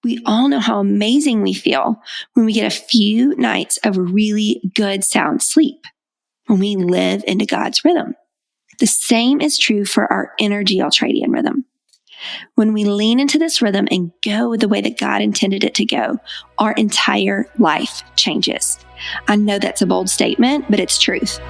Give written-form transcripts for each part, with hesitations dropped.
We all know how amazing we feel when we get a few nights of really good sound sleep, when we live into God's rhythm. The same is true for our energy ultradian rhythm. When we lean into this rhythm and go the way that God intended it to go, our entire life changes. I know that's a bold statement, but it's truth.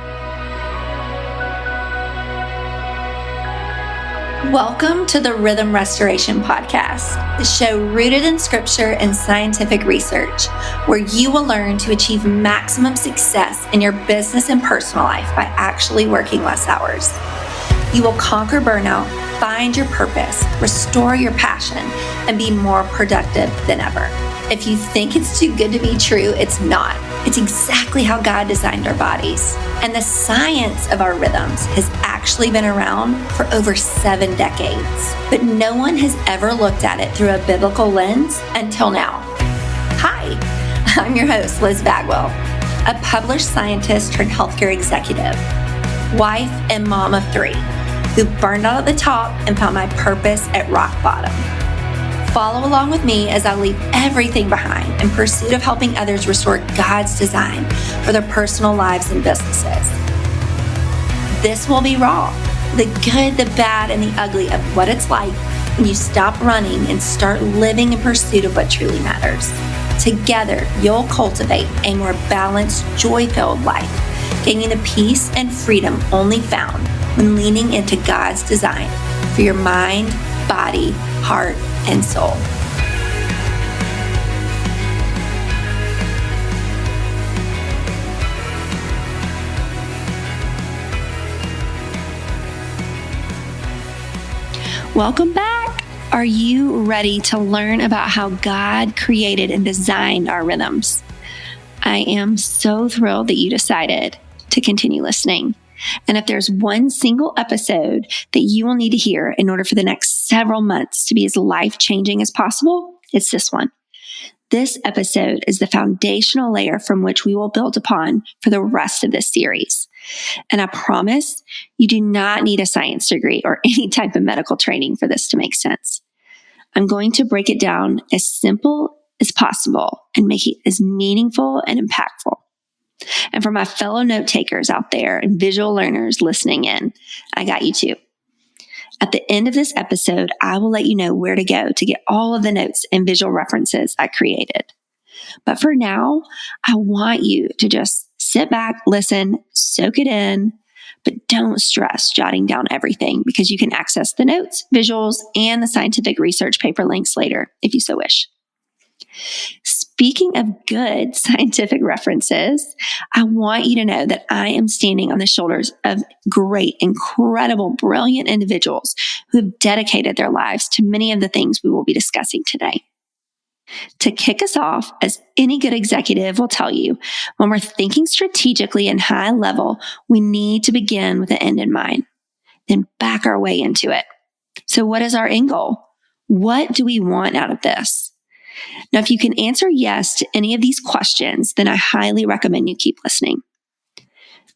Welcome to the Rhythm Restoration Podcast, the show rooted in scripture and scientific research, where you will learn to achieve maximum success in your business and personal life by actually working less hours. You will conquer burnout, find your purpose, restore your passion, and be more productive than ever. If you think it's too good to be true, it's not. It's exactly how God designed our bodies. And the science of our rhythms has actually been around for over 7 decades. But no one has ever looked at it through a biblical lens until now. Hi, I'm your host, Liz Bagwell, a published scientist turned healthcare executive, wife and mom of 3, who burned out at the top and found my purpose at rock bottom. Follow along with me as I leave everything behind in pursuit of helping others restore God's design for their personal lives and businesses. This will be raw, the good, the bad, and the ugly of what it's like when you stop running and start living in pursuit of what truly matters. Together, you'll cultivate a more balanced, joy-filled life, gaining the peace and freedom only found when leaning into God's design for your mind, body, heart, and soul. Welcome back. Are you ready to learn about how God created and designed our rhythms? I am so thrilled that you decided to continue listening. And if there's one single episode that you will need to hear in order for the next several months to be as life-changing as possible, it's this one. This episode is the foundational layer from which we will build upon for the rest of this series. And I promise you do not need a science degree or any type of medical training for this to make sense. I'm going to break it down as simple as possible and make it as meaningful and impactful. And for my fellow note takers out there and visual learners listening in, I got you too. At the end of this episode, I will let you know where to go to get all of the notes and visual references I created. But for now, I want you to just sit back, listen, soak it in, but don't stress jotting down everything because you can access the notes, visuals, and the scientific research paper links later if you so wish. Speaking of good scientific references, I want you to know that I am standing on the shoulders of great, incredible, brilliant individuals who have dedicated their lives to many of the things we will be discussing today. To kick us off, as any good executive will tell you, when we're thinking strategically and high level, we need to begin with the end in mind, then back our way into it. So what is our end goal? What do we want out of this? Now, if you can answer yes to any of these questions, then I highly recommend you keep listening.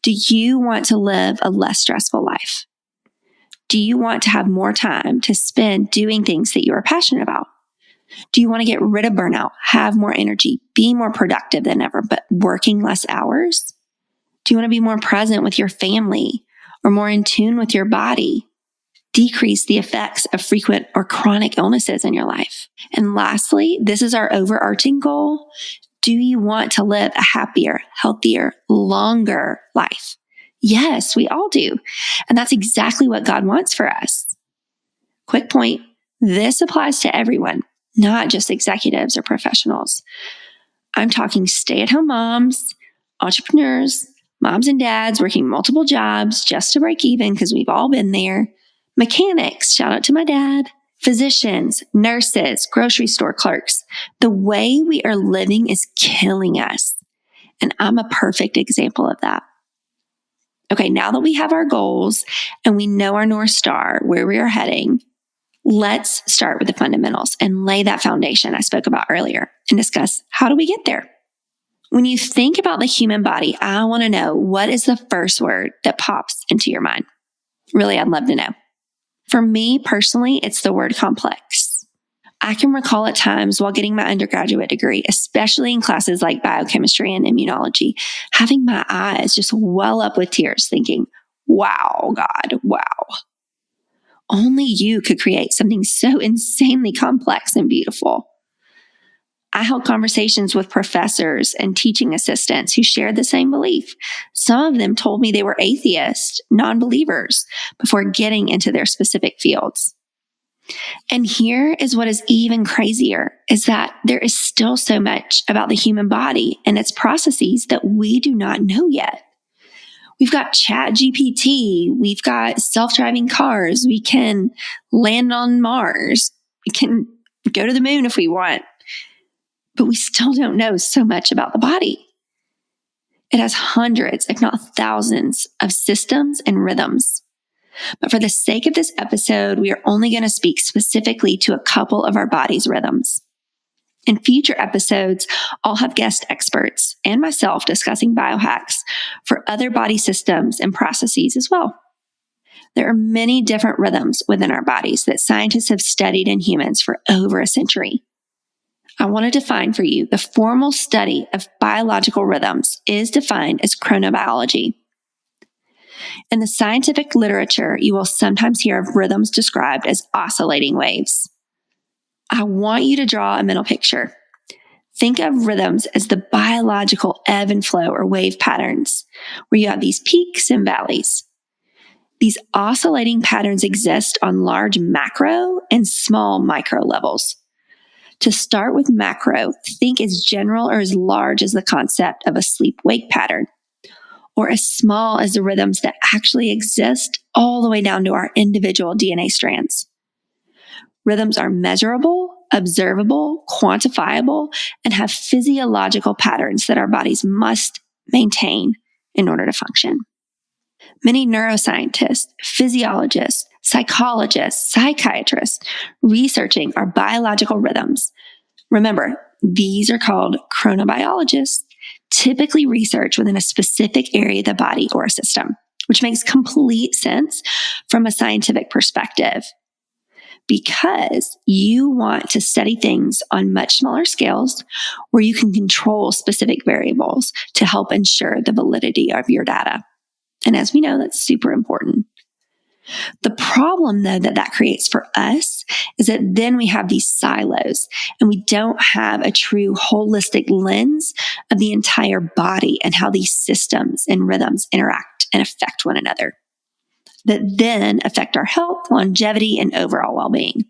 Do you want to live a less stressful life? Do you want to have more time to spend doing things that you are passionate about? Do you want to get rid of burnout, have more energy, be more productive than ever, but working less hours? Do you want to be more present with your family or more in tune with your body? Decrease the effects of frequent or chronic illnesses in your life. And lastly, this is our overarching goal. Do you want to live a happier, healthier, longer life? Yes, we all do. And that's exactly what God wants for us. Quick point, this applies to everyone, not just executives or professionals. I'm talking stay-at-home moms, entrepreneurs, moms and dads working multiple jobs just to break even because we've all been there. Mechanics, shout out to my dad, physicians, nurses, grocery store clerks. The way we are living is killing us. And I'm a perfect example of that. Okay, now that we have our goals and we know our North Star, where we are heading, let's start with the fundamentals and lay that foundation I spoke about earlier and discuss how do we get there. When you think about the human body, I want to know, what is the first word that pops into your mind? Really, I'd love to know. For me personally, it's the word complex. I can recall at times while getting my undergraduate degree, especially in classes like biochemistry and immunology, having my eyes just well up with tears thinking, wow, God, wow. Only you could create something so insanely complex and beautiful. I held conversations with professors and teaching assistants who shared the same belief. Some of them told me they were atheists, non-believers, before getting into their specific fields. And here is what is even crazier, is that there is still so much about the human body and its processes that we do not know yet. We've got ChatGPT, we've got self-driving cars, we can land on Mars, we can go to the moon if we want, but we still don't know so much about the body. It has hundreds, if not thousands, of systems and rhythms. But for the sake of this episode, we are only going to speak specifically to a couple of our body's rhythms. In future episodes, I'll have guest experts and myself discussing biohacks for other body systems and processes as well. There are many different rhythms within our bodies that scientists have studied in humans for over a century. I want to define for you the formal study of biological rhythms is defined as chronobiology. In the scientific literature, you will sometimes hear of rhythms described as oscillating waves. I want you to draw a mental picture. Think of rhythms as the biological ebb and flow or wave patterns, where you have these peaks and valleys. These oscillating patterns exist on large macro and small micro levels. To start with macro, think as general or as large as the concept of a sleep-wake pattern, or as small as the rhythms that actually exist all the way down to our individual DNA strands. Rhythms are measurable, observable, quantifiable, and have physiological patterns that our bodies must maintain in order to function. Many neuroscientists, physiologists, psychologists, psychiatrists researching our biological rhythms. Remember, these are called chronobiologists, typically research within a specific area of the body or a system, which makes complete sense from a scientific perspective, because you want to study things on much smaller scales where you can control specific variables to help ensure the validity of your data. And as we know, that's super important. The problem, though, that creates for us is that then we have these silos and we don't have a true holistic lens of the entire body and how these systems and rhythms interact and affect one another, that then affect our health, longevity, and overall well-being.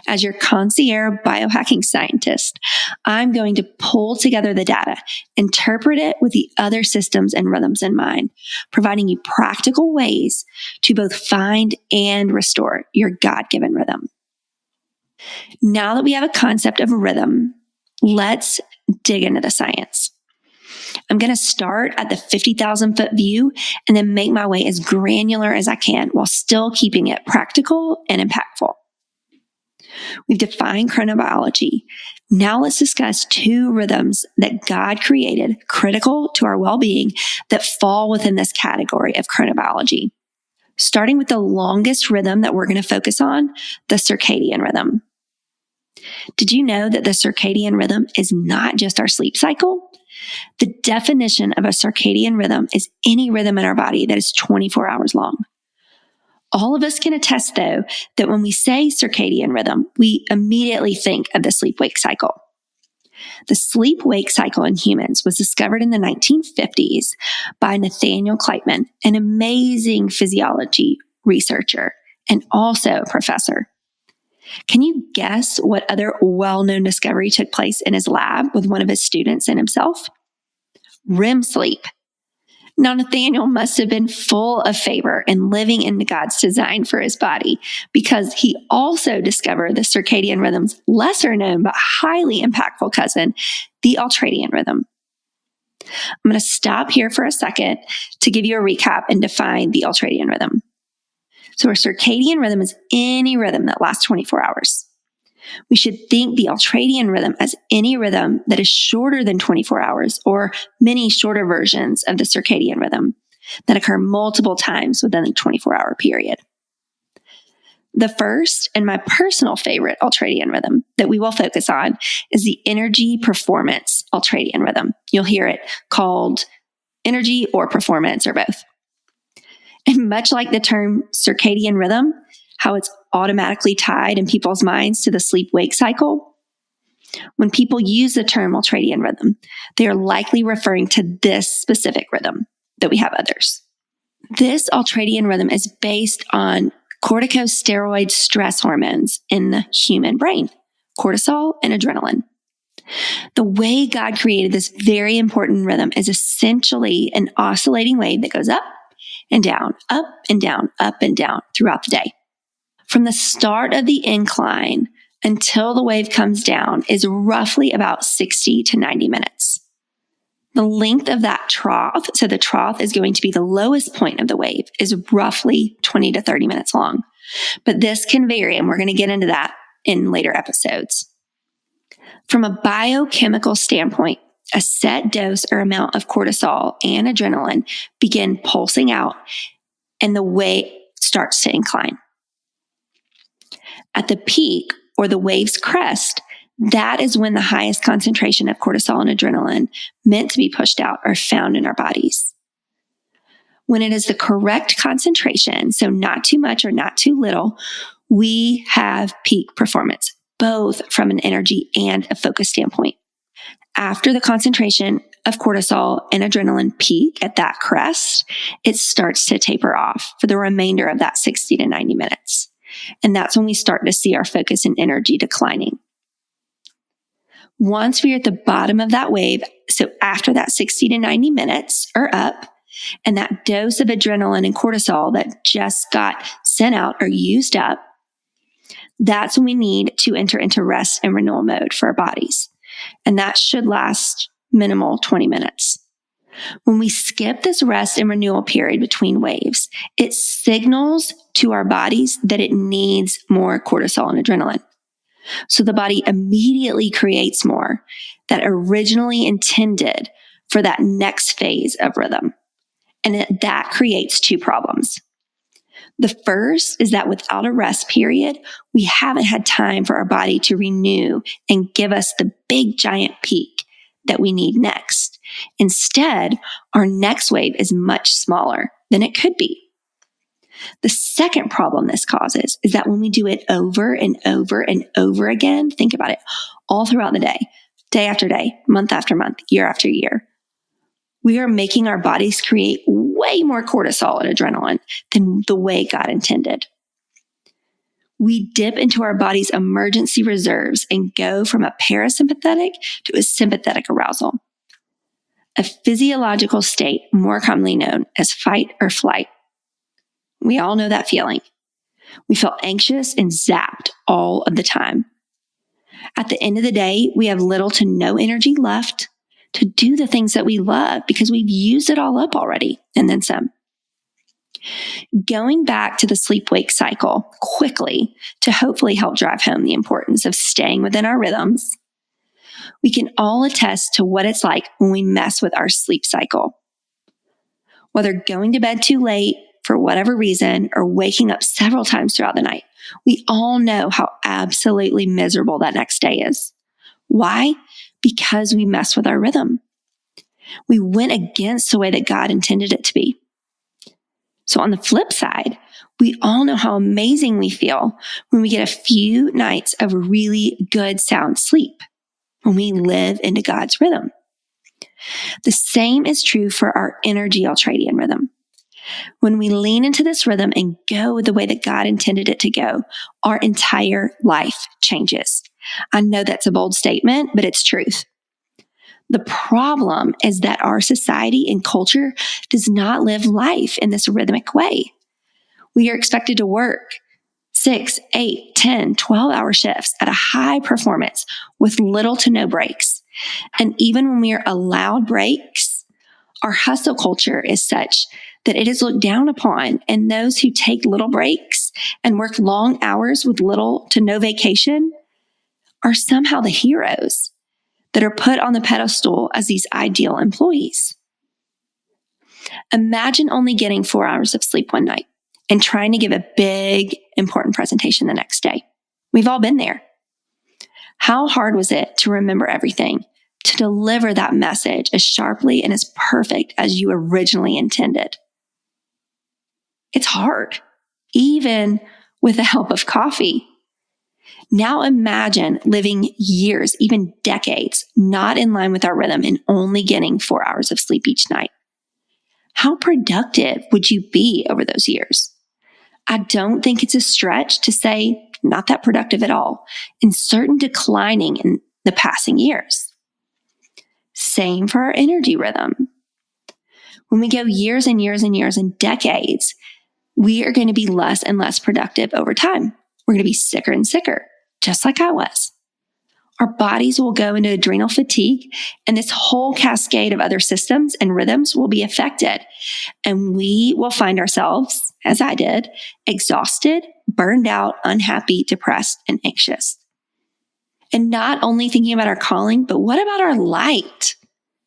As your concierge biohacking scientist, I'm going to pull together the data, interpret it with the other systems and rhythms in mind, providing you practical ways to both find and restore your God-given rhythm. Now that we have a concept of a rhythm, let's dig into the science. I'm going to start at the 50,000 foot view and then make my way as granular as I can while still keeping it practical and impactful. We've defined chronobiology. Now let's discuss two rhythms that God created critical to our well-being that fall within this category of chronobiology. Starting with the longest rhythm that we're going to focus on, the circadian rhythm. Did you know that the circadian rhythm is not just our sleep cycle? The definition of a circadian rhythm is any rhythm in our body that is 24 hours long. All of us can attest, though, that when we say circadian rhythm, we immediately think of the sleep-wake cycle. The sleep-wake cycle in humans was discovered in the 1950s by Nathaniel Kleitman, an amazing physiology researcher and also a professor. Can you guess what other well-known discovery took place in his lab with one of his students and himself? REM sleep. Now, Nathaniel must have been full of favor and living into God's design for his body, because he also discovered the circadian rhythm's lesser known but highly impactful cousin, the Ultradian rhythm. I'm going to stop here for a second to give you a recap and define the Ultradian rhythm. So a circadian rhythm is any rhythm that lasts 24 hours. We should think the Ultradian rhythm as any rhythm that is shorter than 24 hours, or many shorter versions of the circadian rhythm that occur multiple times within the 24-hour period. The first and my personal favorite ultradian rhythm that we will focus on is the energy performance ultradian rhythm. You'll hear it called energy or performance or both. And much like the term circadian rhythm, how it's automatically tied in people's minds to the sleep-wake cycle, when people use the term ultradian rhythm, they are likely referring to this specific rhythm, though we have others. This ultradian rhythm is based on corticosteroid stress hormones in the human brain, cortisol and adrenaline. The way God created this very important rhythm is essentially an oscillating wave that goes up and down, up and down, up and down throughout the day. From the start of the incline until the wave comes down is roughly about 60 to 90 minutes. The length of that trough, so the trough is going to be the lowest point of the wave, is roughly 20 to 30 minutes long. But this can vary, and we're going to get into that in later episodes. From a biochemical standpoint, a set dose or amount of cortisol and adrenaline begin pulsing out, and the wave starts to incline. At the peak, or the wave's crest, that is when the highest concentration of cortisol and adrenaline meant to be pushed out are found in our bodies. When it is the correct concentration, so not too much or not too little, we have peak performance, both from an energy and a focus standpoint. After the concentration of cortisol and adrenaline peak at that crest, it starts to taper off for the remainder of that 60 to 90 minutes. And that's when we start to see our focus and energy declining. Once we are at the bottom of that wave, so after that 60 to 90 minutes are up, and that dose of adrenaline and cortisol that just got sent out or used up, that's when we need to enter into rest and renewal mode for our bodies. And that should last minimal 20 minutes. When we skip this rest and renewal period between waves, it signals to our bodies that it needs more cortisol and adrenaline. So the body immediately creates more that originally intended for that next phase of rhythm. And that creates two problems. The first is that without a rest period, we haven't had time for our body to renew and give us the big giant peak that we need next. Instead, our next wave is much smaller than it could be. The second problem this causes is that when we do it over and over and over again, think about it, all throughout the day after day, month after month, year after year, we are making our bodies create way more cortisol and adrenaline than the way God intended. We dip into our body's emergency reserves and go from a parasympathetic to a sympathetic arousal, a physiological state more commonly known as fight or flight. We all know that feeling. We feel anxious and zapped all of the time. At the end of the day, we have little to no energy left to do the things that we love because we've used it all up already, and then some. Going back to the sleep-wake cycle quickly to hopefully help drive home the importance of staying within our rhythms, we can all attest to what it's like when we mess with our sleep cycle. Whether going to bed too late for whatever reason or waking up several times throughout the night, we all know how absolutely miserable that next day is. Why? Because we mess with our rhythm. We went against the way that God intended it to be. So on the flip side, we all know how amazing we feel when we get a few nights of really good sound sleep, when we live into God's rhythm. The same is true for our energy ultradian rhythm. When we lean into this rhythm and go the way that God intended it to go, our entire life changes. I know that's a bold statement, but it's truth. The problem is that our society and culture does not live life in this rhythmic way. We are expected to work 6, 8, 10, 12-hour shifts at a high performance with little to no breaks. And even when we are allowed breaks, our hustle culture is such that it is looked down upon, and those who take little breaks and work long hours with little to no vacation are somehow the heroes that are put on the pedestal as these ideal employees. Imagine only getting 4 hours of sleep one night and trying to give a big, important presentation the next day. We've all been there. How hard was it to remember everything, to deliver that message as sharply and as perfect as you originally intended? It's hard, even with the help of coffee. Now imagine living years, even decades, not in line with our rhythm and only getting 4 hours of sleep each night. How productive would you be over those years? I don't think it's a stretch to say not that productive at all, and certain declining in the passing years. Same for our energy rhythm. When we go years and years and years and decades, we are going to be less and less productive over time. We're going to be sicker and sicker, just like I was. Our bodies will go into adrenal fatigue, and this whole cascade of other systems and rhythms will be affected. And we will find ourselves, as I did, exhausted, burned out, unhappy, depressed, and anxious. And not only thinking about our calling, but what about our light?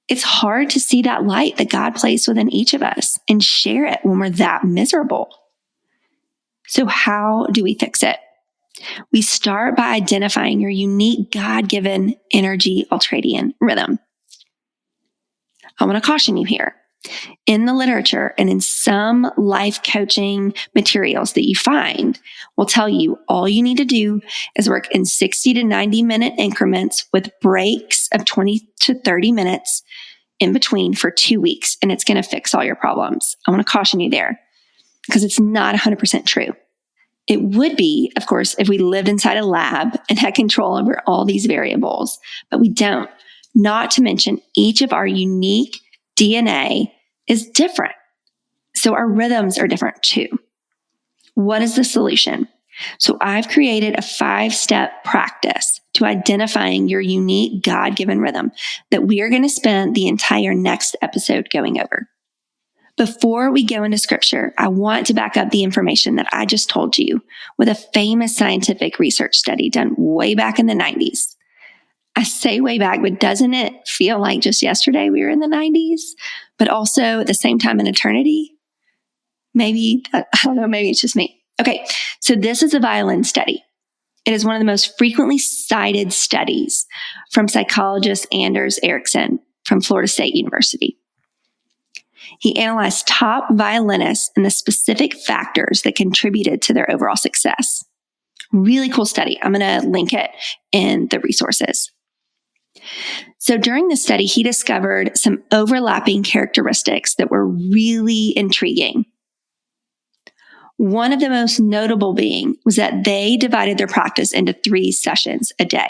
It's hard to see that light that God placed within each of us and share it when we're that miserable. So how do we fix it? We start by identifying your unique God-given energy ultradian rhythm. I want to caution you here. In the literature and in some life coaching materials that you find will tell you all you need to do is work in 60 to 90 minute increments with breaks of 20 to 30 minutes in between for 2 weeks, and it's going to fix all your problems. I want to caution you there because it's not 100% true. It would be, of course, if we lived inside a lab and had control over all these variables, but we don't. Not to mention, each of our unique DNA is different. So our rhythms are different too. What is the solution? So I've created a 5-step practice to identifying your unique God-given rhythm that we are going to spend the entire next episode going over. Before we go into scripture, I want to back up the information that I just told you with a famous scientific research study done way back in the 90s. I say way back, but doesn't it feel like just yesterday we were in the 90s, but also at the same time in eternity? Maybe, I don't know, maybe it's just me. Okay, so this is a violin study. It is one of the most frequently cited studies from psychologist Anders Ericsson from Florida State University. He analyzed top violinists and the specific factors that contributed to their overall success. Really cool study. I'm going to link it in the resources. So during the study, he discovered some overlapping characteristics that were really intriguing. One of the most notable being was that they divided their practice into 3 sessions a day.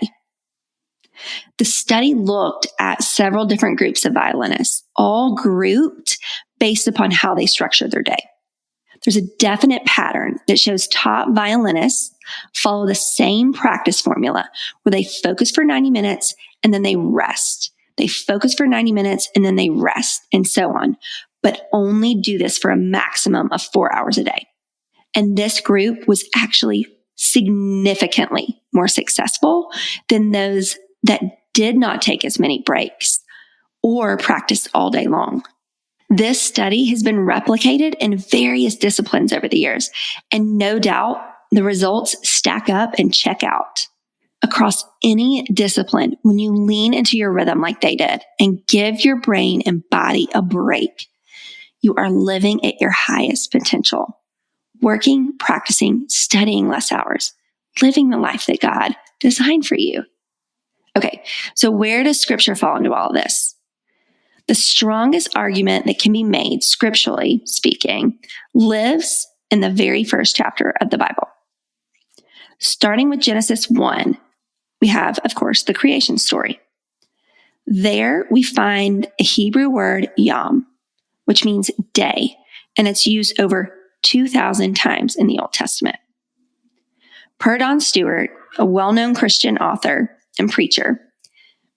The study looked at several different groups of violinists, all grouped based upon how they structured their day. There's a definite pattern that shows top violinists follow the same practice formula where they focus for 90 minutes and then they rest. They focus for 90 minutes and then they rest, and so on, but only do this for a maximum of 4 hours a day. And this group was actually significantly more successful than those that did not take as many breaks or practice all day long. This study has been replicated in various disciplines over the years, and no doubt the results stack up and check out. Across any discipline, when you lean into your rhythm like they did and give your brain and body a break, you are living at your highest potential. Working, practicing, studying less hours, living the life that God designed for you. Okay, so where does scripture fall into all of this? The strongest argument that can be made, scripturally speaking, lives in the very first chapter of the Bible. Starting with Genesis 1, we have, of course, the creation story. There we find a Hebrew word, yom, which means day, and it's used over 2,000 times in the Old Testament. Per Don Stewart, a well-known Christian author and preacher,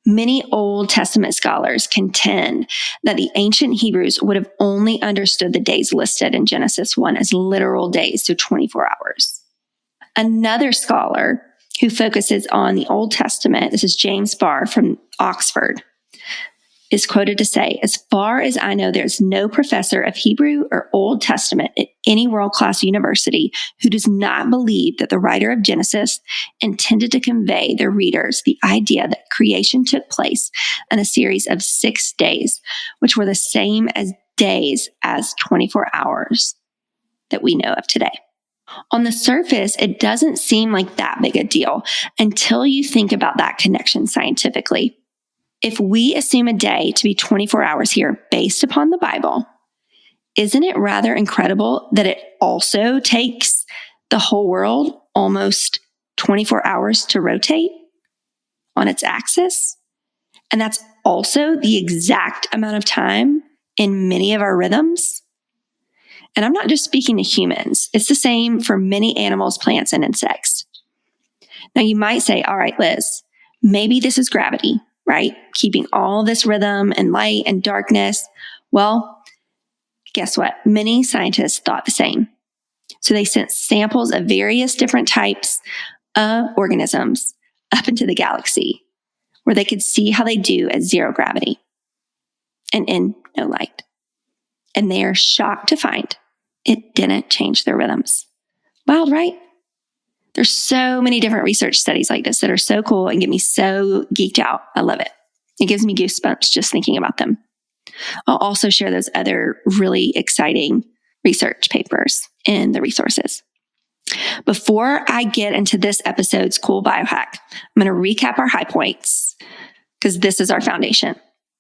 many Old Testament scholars contend that the ancient Hebrews would have only understood the days listed in Genesis 1 as literal days, so 24 hours. Another scholar who focuses on the Old Testament, this is James Barr from Oxford, is quoted to say, "As far as I know, there's no professor of Hebrew or Old Testament at any world-class university who does not believe that the writer of Genesis intended to convey their readers the idea that creation took place in a series of 6 days, which were the same as days as 24 hours that we know of today. On the surface, it doesn't seem like that big a deal until you think about that connection scientifically. If we assume a day to be 24 hours here based upon the Bible, isn't it rather incredible that it also takes the whole world almost 24 hours to rotate on its axis? And that's also the exact amount of time in many of our rhythms. And I'm not just speaking to humans. It's the same for many animals, plants, and insects. Now you might say, all right, Liz, maybe this is gravity, right? Keeping all this rhythm and light and darkness. Well, guess what? Many scientists thought the same. So they sent samples of various different types of organisms up into the galaxy where they could see how they do at zero gravity and in no light. And they are shocked to find it didn't change their rhythms. Wild, right? There's so many different research studies like this that are so cool and get me so geeked out. I love it. It gives me goosebumps just thinking about them. I'll also share those other really exciting research papers in the resources. Before I get into this episode's cool biohack, I'm going to recap our high points because this is our foundation.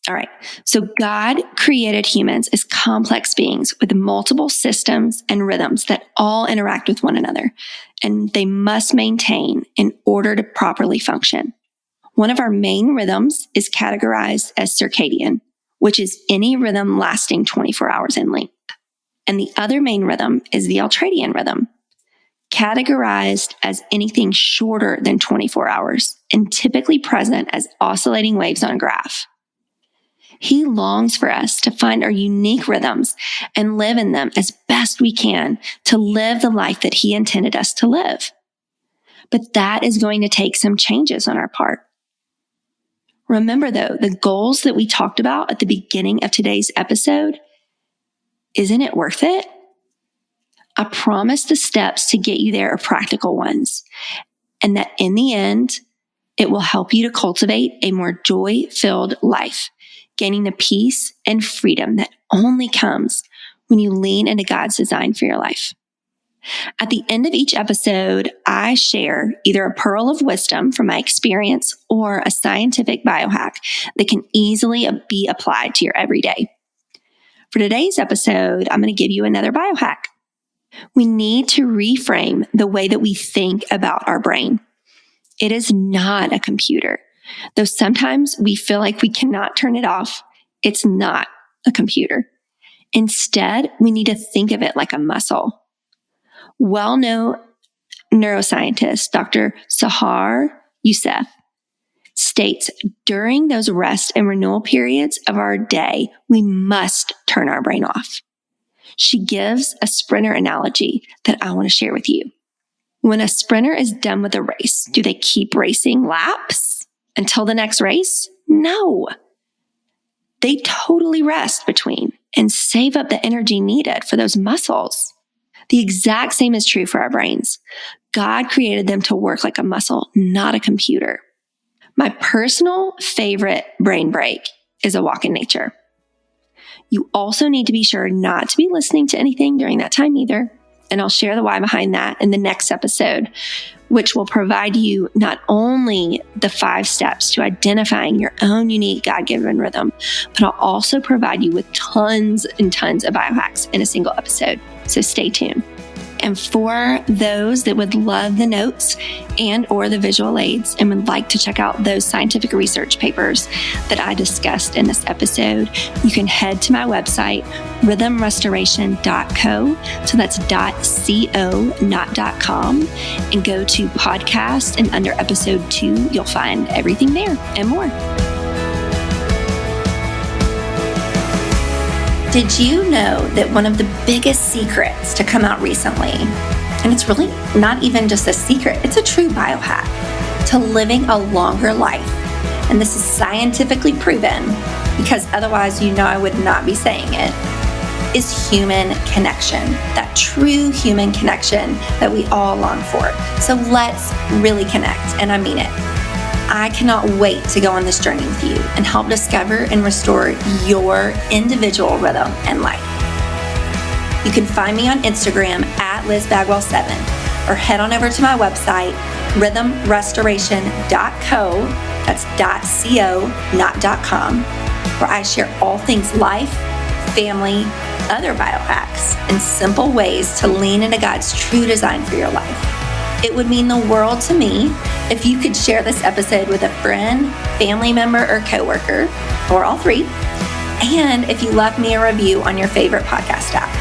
All right. So God created humans as complex beings with multiple systems and rhythms that all interact with one another, and they must maintain in order to properly function. One of our main rhythms is categorized as circadian, which is any rhythm lasting 24 hours in length. And the other main rhythm is the Ultradian rhythm, categorized as anything shorter than 24 hours and typically present as oscillating waves on a graph. He longs for us to find our unique rhythms and live in them as best we can to live the life that He intended us to live. But that is going to take some changes on our part. Remember though, the goals that we talked about at the beginning of today's episode, isn't it worth it? I promise the steps to get you there are practical ones, and that in the end, it will help you to cultivate a more joy-filled life, gaining the peace and freedom that only comes when you lean into God's design for your life. At the end of each episode, I share either a pearl of wisdom from my experience or a scientific biohack that can easily be applied to your everyday. For today's episode, I'm going to give you another biohack. We need to reframe the way that we think about our brain. It is not a computer. Though sometimes we feel like we cannot turn it off, it's not a computer. Instead, we need to think of it like a muscle. Well-known neuroscientist Dr. Sahar Youssef states during those rest and renewal periods of our day, we must turn our brain off. She gives a sprinter analogy that I want to share with you. When a sprinter is done with a race, do they keep racing laps until the next race? No. They totally rest between and save up the energy needed for those muscles. The exact same is true for our brains. God created them to work like a muscle, not a computer. My personal favorite brain break is a walk in nature. You also need to be sure not to be listening to anything during that time either. And I'll share the why behind that in the next episode, which will provide you not only the 5 steps to identifying your own unique God-given rhythm, but I'll also provide you with tons and tons of biohacks in a single episode. So stay tuned. And for those that would love the notes and or the visual aids and would like to check out those scientific research papers that I discussed in this episode, you can head to my website, rhythmrestoration.co. So that's .co, not .com, and go to podcast, and under episode 2, you'll find everything there and more. Did you know that one of the biggest secrets to come out recently, and it's really not even just a secret, it's a true biohack to living a longer life, and this is scientifically proven because otherwise I would not be saying it, is human connection, that true human connection that we all long for. So let's really connect, and I mean it. I cannot wait to go on this journey with you and help discover and restore your individual rhythm and life. You can find me on Instagram at LizBagwell7 or head on over to my website, rhythmrestoration.co, that's .co, not .com, where I share all things life, family, other biohacks, and simple ways to lean into God's true design for your life. It would mean the world to me if you could share this episode with a friend, family member, or coworker, or all three, and if you left me a review on your favorite podcast app.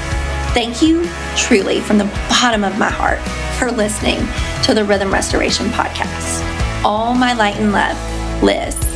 Thank you truly from the bottom of my heart for listening to the Rhythm Restoration Podcast. All my light and love, Liz.